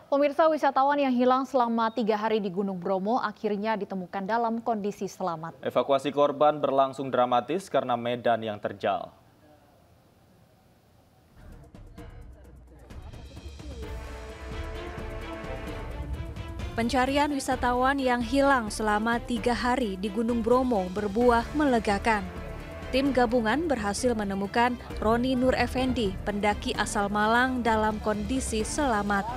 Pemirsa, wisatawan yang hilang selama 3 hari di Gunung Bromo akhirnya ditemukan dalam kondisi selamat. Evakuasi korban berlangsung dramatis karena medan yang terjal. Pencarian wisatawan yang hilang selama 3 hari di Gunung Bromo berbuah melegakan. Tim gabungan berhasil menemukan Roni Nur Effendi, pendaki asal Malang dalam kondisi selamat.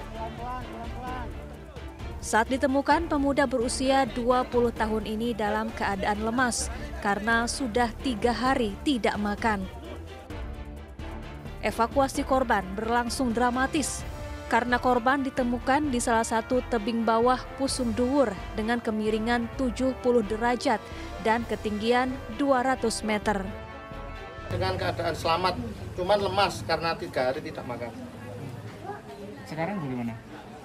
Saat ditemukan, pemuda berusia 20 tahun ini dalam keadaan lemas karena sudah 3 hari tidak makan. Evakuasi korban berlangsung dramatis karena korban ditemukan di salah satu tebing bawah Pusung Dhuwur dengan kemiringan 70 derajat dan ketinggian 200 meter. Dengan keadaan selamat, cuman lemas karena 3 hari tidak makan. Sekarang bagaimana?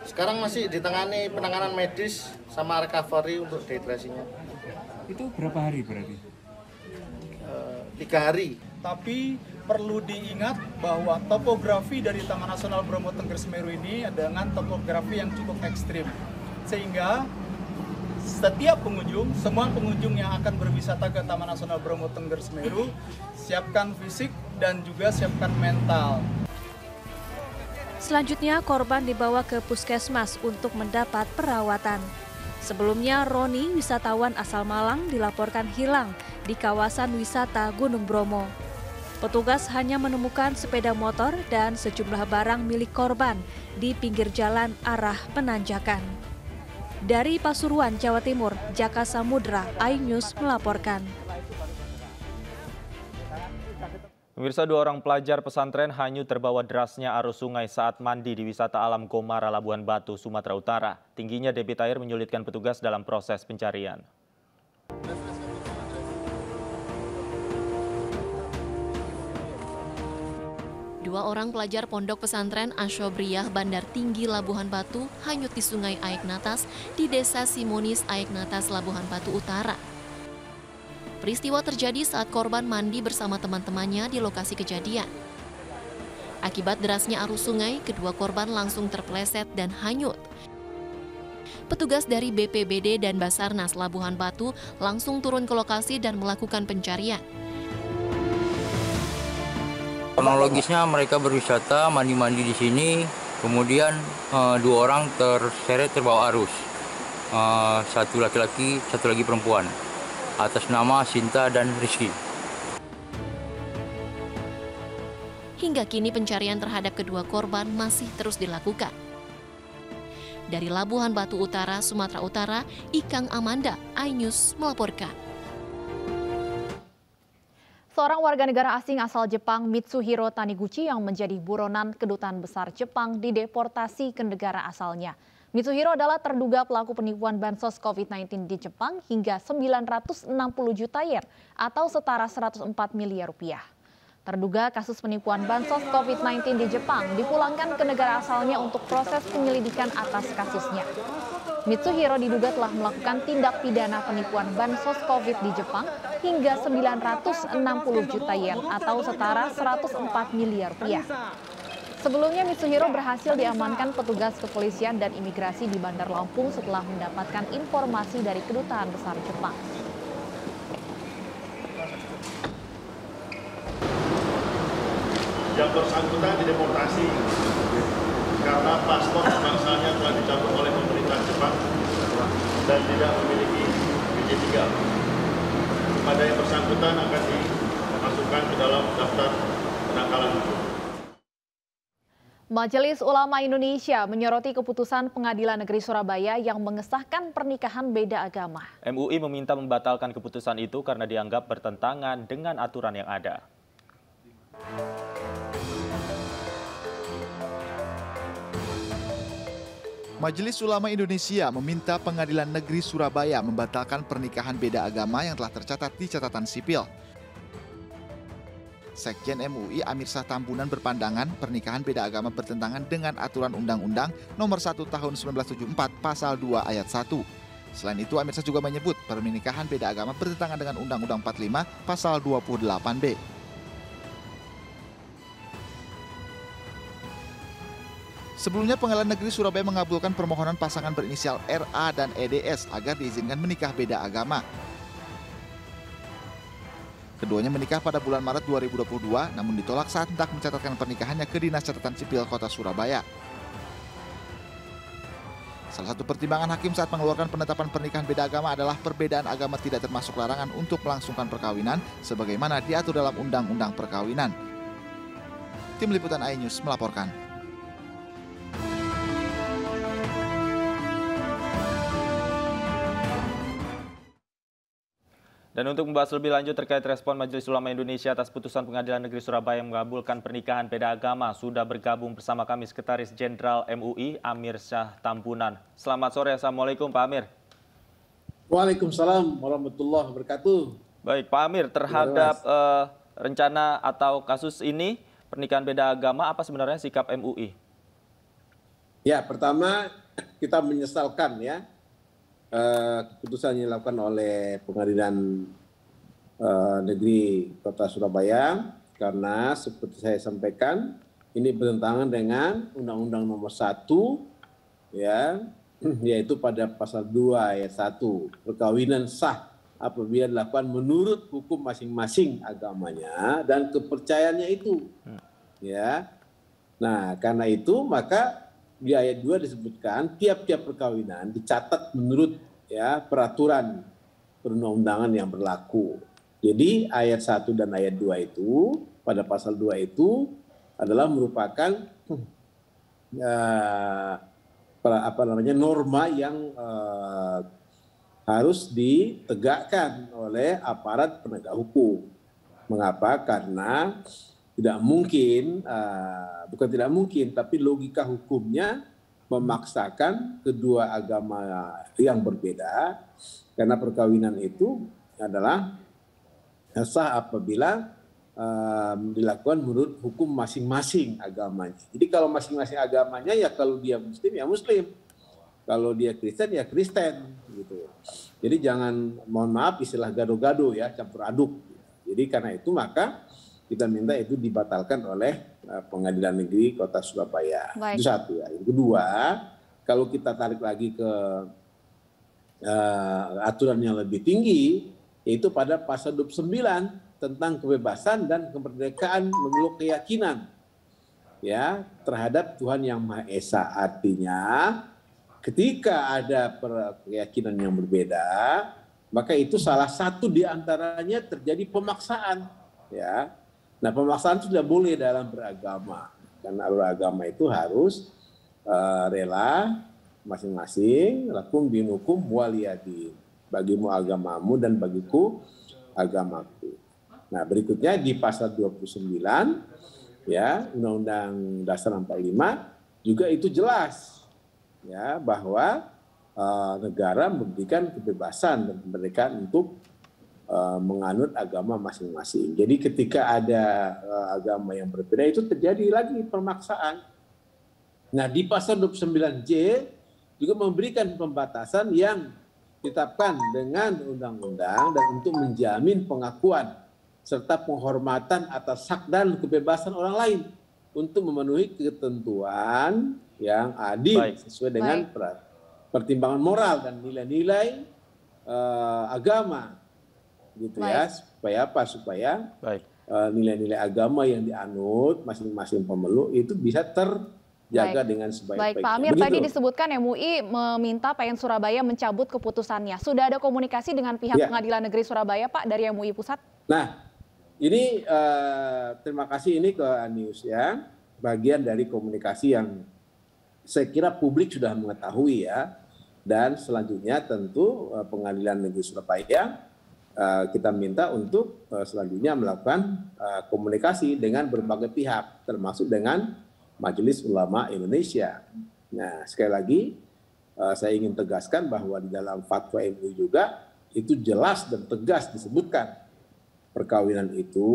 Sekarang masih ditangani penanganan medis sama recovery untuk dehidrasinya. Itu berapa hari berarti? 3 hari. Tapi perlu diingat bahwa topografi dari Taman Nasional Bromo Tengger Semeru ini dengan topografi yang cukup ekstrim. Sehingga setiap pengunjung, semua pengunjung yang akan berwisata ke Taman Nasional Bromo Tengger Semeru, siapkan fisik dan juga siapkan mental. Selanjutnya, korban dibawa ke puskesmas untuk mendapat perawatan. Sebelumnya, Roni, wisatawan asal Malang, dilaporkan hilang di kawasan wisata Gunung Bromo. Petugas hanya menemukan sepeda motor dan sejumlah barang milik korban di pinggir jalan arah penanjakan. Dari Pasuruan, Jawa Timur, Jaka Samudra, iNews melaporkan. Pemirsa, 2 orang pelajar pesantren hanyut terbawa derasnya arus sungai saat mandi di wisata alam Gomara, Labuhan Batu, Sumatera Utara. Tingginya debit air menyulitkan petugas dalam proses pencarian. Dua orang pelajar pondok pesantren Asyobriyah Bandar Tinggi Labuhan Batu hanyut di sungai Aeknatas di desa Simonis Aeknatas, Labuhan Batu Utara. Peristiwa terjadi saat korban mandi bersama teman-temannya di lokasi kejadian. Akibat derasnya arus sungai, kedua korban langsung terpeleset dan hanyut. Petugas dari BPBD dan Basarnas Labuhan Batu langsung turun ke lokasi dan melakukan pencarian. Kronologisnya mereka berwisata, mandi-mandi di sini, kemudian 2 orang terseret terbawa arus. 1 laki-laki, 1 lagi perempuan. Atas nama Sinta dan Rizky. Hingga kini pencarian terhadap kedua korban masih terus dilakukan. Dari Labuhan Batu Utara, Sumatera Utara, Ikang Amanda, iNews melaporkan. Seorang warga negara asing asal Jepang, Mitsuhiro Taniguchi, yang menjadi buronan kedutaan besar Jepang dideportasi ke negara asalnya. Mitsuhiro adalah terduga pelaku penipuan bansos COVID-19 di Jepang hingga 960 juta yen atau setara 104 miliar rupiah. Terduga kasus penipuan bansos COVID-19 di Jepang dipulangkan ke negara asalnya untuk proses penyelidikan atas kasusnya. Mitsuhiro diduga telah melakukan tindak pidana penipuan bansos COVID di Jepang hingga 960 juta yen atau setara 104 miliar rupiah. Sebelumnya Mitsuhiro berhasil diamankan petugas kepolisian dan imigrasi di Bandar Lampung setelah mendapatkan informasi dari kedutaan besar Jepang. Yang bersangkutan dideportasi karena paspor bangsalnya telah dicabut oleh pemerintah Jepang dan tidak memiliki BJ3. Pada yang bersangkutan akan dimasukkan ke dalam daftar penangkalan hukum. Majelis Ulama Indonesia menyoroti keputusan Pengadilan Negeri Surabaya yang mengesahkan pernikahan beda agama. MUI meminta membatalkan keputusan itu karena dianggap bertentangan dengan aturan yang ada. Majelis Ulama Indonesia meminta Pengadilan Negeri Surabaya membatalkan pernikahan beda agama yang telah tercatat di catatan sipil. Sekjen MUI Amir Syah Tambunan berpandangan pernikahan beda agama bertentangan dengan aturan Undang-Undang Nomor 1 Tahun 1974 Pasal 2 Ayat 1. Selain itu, Amir Syah juga menyebut pernikahan beda agama bertentangan dengan Undang-Undang 45 Pasal 28B. Sebelumnya Pengadilan Negeri Surabaya mengabulkan permohonan pasangan berinisial RA dan EDS agar diizinkan menikah beda agama. Keduanya menikah pada bulan Maret 2022, namun ditolak saat hendak mencatatkan pernikahannya ke Dinas Catatan Sipil Kota Surabaya. Salah satu pertimbangan hakim saat mengeluarkan penetapan pernikahan beda agama adalah perbedaan agama tidak termasuk larangan untuk melangsungkan perkawinan sebagaimana diatur dalam Undang-Undang Perkawinan. Tim Liputan iNews melaporkan. Dan untuk membahas lebih lanjut terkait respon Majelis Ulama Indonesia atas putusan Pengadilan Negeri Surabaya yang mengabulkan pernikahan beda agama, sudah bergabung bersama kami Sekretaris Jenderal MUI Amir Syah Tambunan. Selamat sore, Assalamualaikum Pak Amir. Waalaikumsalam warahmatullahi wabarakatuh. Baik Pak Amir, terhadap rencana atau kasus ini, pernikahan beda agama, apa sebenarnya sikap MUI? Ya, pertama kita menyesalkan ya, keputusan yang dilakukan oleh Pengadilan Negeri Kota Surabaya karena seperti saya sampaikan ini bertentangan dengan Undang-Undang Nomor 1 ya, yaitu pada pasal 2 ayat 1 perkawinan sah apabila dilakukan menurut hukum masing-masing agamanya dan kepercayaannya itu ya. Nah, karena itu maka di ayat 2 disebutkan tiap-tiap perkawinan dicatat menurut ya peraturan perundang-undangan yang berlaku. Jadi ayat 1 dan ayat 2 itu pada pasal 2 itu adalah merupakan norma yang harus ditegakkan oleh aparat penegak hukum. Mengapa? Karena tidak mungkin, bukan tidak mungkin, tapi logika hukumnya memaksakan kedua agama yang berbeda, karena perkawinan itu adalah sah apabila dilakukan menurut hukum masing-masing agamanya. Jadi kalau masing-masing agamanya ya kalau dia Muslim ya Muslim, kalau dia Kristen ya Kristen, gitu. Jadi jangan, mohon maaf istilah gado-gado ya, campur aduk. Jadi karena itu maka kita minta itu dibatalkan oleh Pengadilan Negeri Kota Surabaya. Baik. Itu satu ya. Yang kedua, kalau kita tarik lagi ke aturan yang lebih tinggi, yaitu pada pasal 29 tentang kebebasan dan kemerdekaan memeluk keyakinan ya terhadap Tuhan Yang Maha Esa. Artinya ketika ada keyakinan yang berbeda, maka itu salah satu di antaranya terjadi pemaksaan ya. Nah, pemaksaan itu tidak boleh dalam beragama, karena beragama itu harus rela masing-masing, lakum dinukum waliyadin, bagimu agamamu dan bagiku agamaku. Nah, berikutnya di pasal 29 ya Undang-Undang Dasar 45 juga itu jelas ya bahwa negara memberikan kebebasan dan kemerdekaan untuk menganut agama masing-masing. Jadi ketika ada agama yang berbeda itu terjadi lagi pemaksaan. Nah, di pasal 29J juga memberikan pembatasan yang ditetapkan dengan undang-undang dan untuk menjamin pengakuan serta penghormatan atas hak dan kebebasan orang lain untuk memenuhi ketentuan yang adil sesuai dengan pertimbangan moral dan nilai-nilai agama. Gitu ya, supaya apa? Supaya nilai-nilai agama yang dianut masing-masing pemeluk itu bisa terjaga dengan sebaik-baiknya. Baik, Pak Amir, tadi disebutkan MUI meminta PN Surabaya mencabut keputusannya. Sudah ada komunikasi dengan pihak Pengadilan Negeri Surabaya, Pak, dari MUI Pusat? Nah, ini terima kasih ini ke Anius ya, bagian dari komunikasi yang saya kira publik sudah mengetahui ya. Dan selanjutnya tentu Pengadilan Negeri Surabaya kita minta untuk selanjutnya melakukan komunikasi dengan berbagai pihak, termasuk dengan Majelis Ulama Indonesia. Nah, sekali lagi saya ingin tegaskan bahwa di dalam fatwa MUI juga itu jelas dan tegas disebutkan perkawinan itu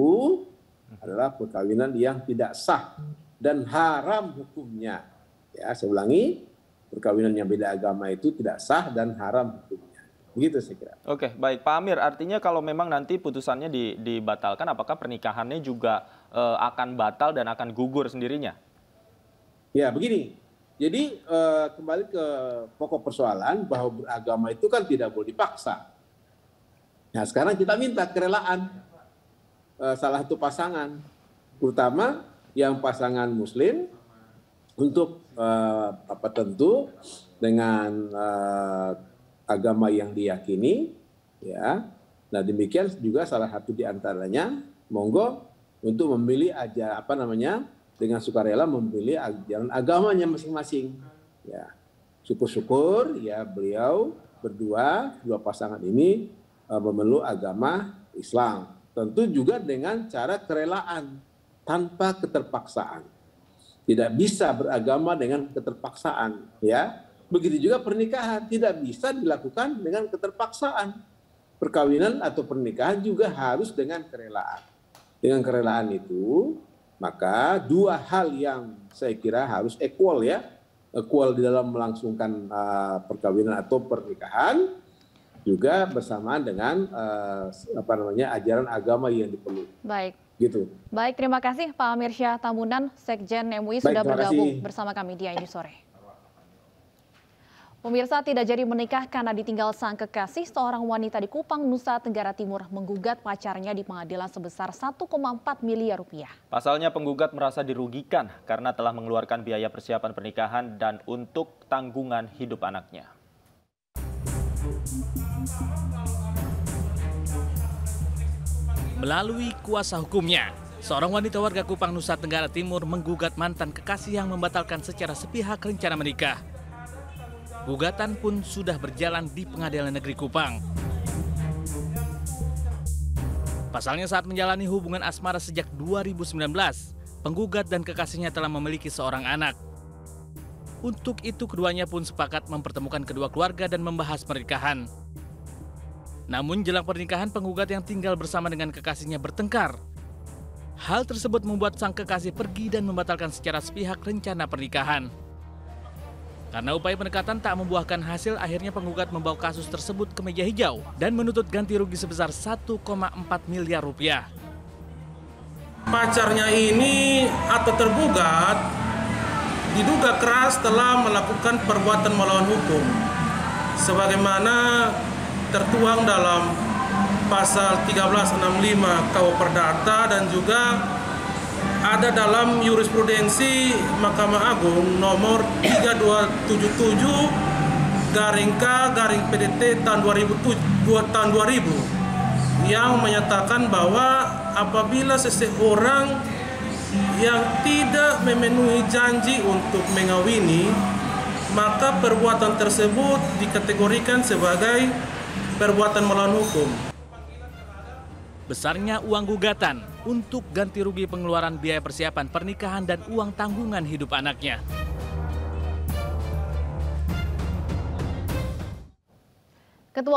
adalah perkawinan yang tidak sah dan haram hukumnya. Ya, saya ulangi, perkawinan yang beda agama itu tidak sah dan haram hukumnya. Begitu saya kira. Oke, baik Pak Amir. Artinya kalau memang nanti putusannya dibatalkan, apakah pernikahannya juga akan batal dan akan gugur sendirinya? Ya, begini. Jadi kembali ke pokok persoalan bahwa beragama itu kan tidak boleh dipaksa. Nah sekarang kita minta kerelaan salah satu pasangan, terutama yang pasangan Muslim untuk tentu dengan agama yang diyakini, ya. Nah demikian juga salah satu diantaranya, monggo untuk memilih aja dengan sukarela memilih ajaran agamanya masing-masing. Ya, syukur-syukur ya beliau dua pasangan ini memeluk agama Islam. Tentu juga dengan cara kerelaan tanpa keterpaksaan. Tidak bisa beragama dengan keterpaksaan, ya. Begitu juga pernikahan tidak bisa dilakukan dengan keterpaksaan. Perkawinan atau pernikahan juga harus dengan kerelaan. Dengan kerelaan itu, maka dua hal yang saya kira harus equal ya, equal di dalam melangsungkan perkawinan atau pernikahan, juga bersamaan dengan ajaran agama yang dipeluk. Baik. Gitu. Baik, terima kasih Pak Amirsyah Tambunan, Sekjen MUI sudah bergabung bersama kami di Ini Sore. Pemirsa, tidak jadi menikah karena ditinggal sang kekasih, seorang wanita di Kupang, Nusa Tenggara Timur menggugat pacarnya di pengadilan sebesar 1,4 miliar rupiah. Pasalnya penggugat merasa dirugikan karena telah mengeluarkan biaya persiapan pernikahan dan untuk tanggungan hidup anaknya. Melalui kuasa hukumnya, seorang wanita warga Kupang, Nusa Tenggara Timur menggugat mantan kekasih yang membatalkan secara sepihak rencana menikah. Gugatan pun sudah berjalan di Pengadilan Negeri Kupang. Pasalnya saat menjalani hubungan asmara sejak 2019, penggugat dan kekasihnya telah memiliki seorang anak. Untuk itu keduanya pun sepakat mempertemukan kedua keluarga dan membahas pernikahan. Namun jelang pernikahan penggugat yang tinggal bersama dengan kekasihnya bertengkar. Hal tersebut membuat sang kekasih pergi dan membatalkan secara sepihak rencana pernikahan. Karena upaya pendekatan tak membuahkan hasil, akhirnya penggugat membawa kasus tersebut ke meja hijau dan menuntut ganti rugi sebesar 1,4 miliar rupiah. Pacarnya ini atau tergugat diduga keras telah melakukan perbuatan melawan hukum sebagaimana tertuang dalam pasal 1365 KUH Perdata dan juga ada dalam jurisprudensi Mahkamah Agung nomor 3277/K/PDT tahun 2000 yang menyatakan bahwa apabila seseorang yang tidak memenuhi janji untuk mengawini, maka perbuatan tersebut dikategorikan sebagai perbuatan melawan hukum. Besarnya uang gugatan untuk ganti rugi pengeluaran biaya persiapan pernikahan dan uang tanggungan hidup anaknya.